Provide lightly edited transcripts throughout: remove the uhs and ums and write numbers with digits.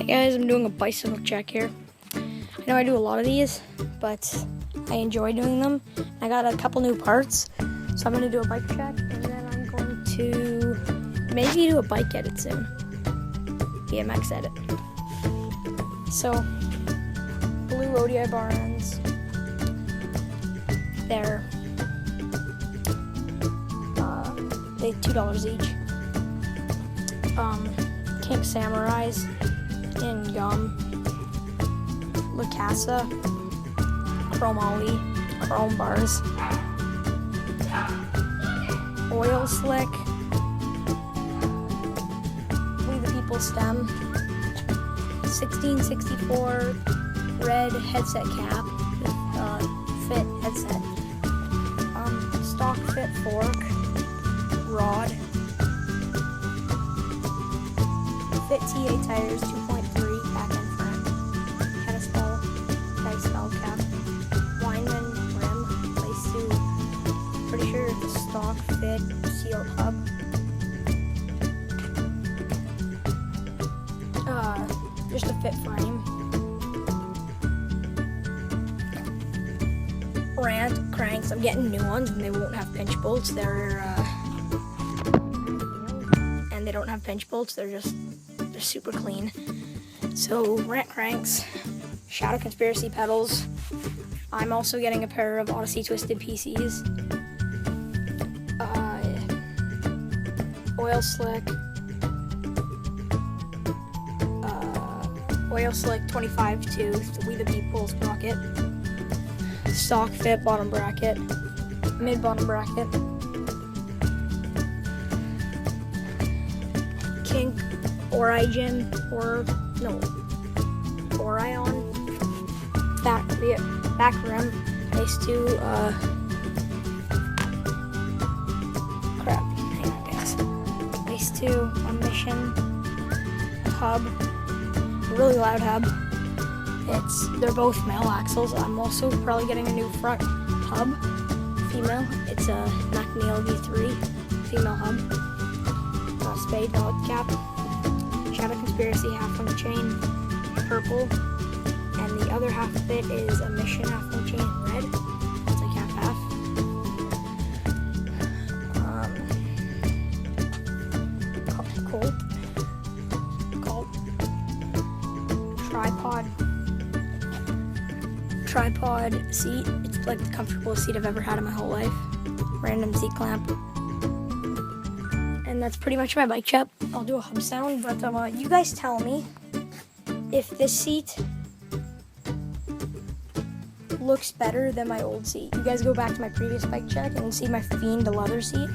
Hey guys, I'm doing a bicycle check here. I know I do a lot of these, but I enjoy doing them. I got a couple new parts, so I'm going to do a bike check, and then I'm going to maybe do a bike edit soon. BMX edit. So, blue ODI bar ends. They're $2 each. Kink Samurais in gum, Lacasa, Chrome Ollie, Chrome bars, Oil Slick, We the People stem, 1664 red headset cap with fit headset, stock fit fork, rod, fit TA tires 2.3 back and front, pedestal, dice bell cap, Weinman rim, place to, pretty sure it's a stock fit sealed hub, just a fit frame, Rant cranks. I'm getting new ones and they won't have pinch bolts. They're and they don't have pinch bolts. They're super clean. So Rant cranks, Shadow Conspiracy pedals. I'm also getting a pair of Odyssey Twisted PCs. Oil Slick 25 tooth, We the People sprocket. Stock fit bottom bracket, mid bottom bracket, Kink Orion back rim, base to base to a Mission hub, really loud hub. They're both male axles. I'm also probably getting a new front hub, female. It's a McNeil V3 female hub. Spade dog cap, Shadow Conspiracy half link chain, purple, and the other half of it is a Mission half link chain in red. It's like half. Colt. Tripod seat. It's like the comfortablest seat I've ever had in my whole life. Random seat clamp. And that's pretty much my bike check. I'll do a hub sound, but you guys tell me if this seat looks better than my old seat. You guys go back to my previous bike check and see my Fiend leather seat.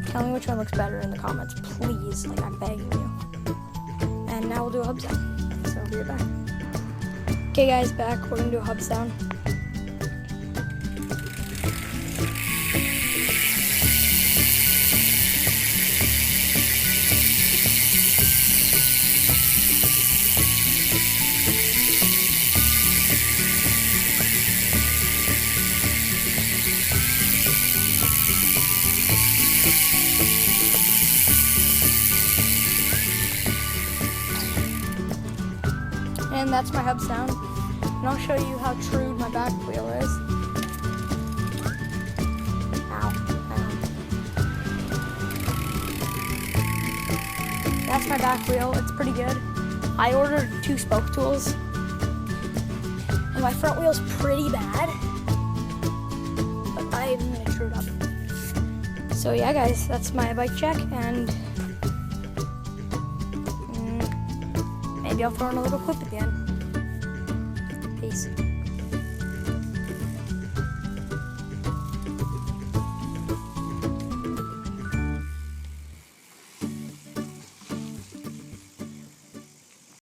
Tell me which one looks better in the comments, please. Like, I'm begging you. And now we'll do a hub sound. So I'll be right back. Okay guys, back. We're gonna do a hub sound. And that's my hub sound. And I'll show you how true my back wheel is. Ow. That's my back wheel. It's pretty good. I ordered 2 spoke tools. And my front wheel's pretty bad. But I'm gonna true it up. So yeah guys, that's my bike check, and maybe I'll throw in a little clip at the end. Peace.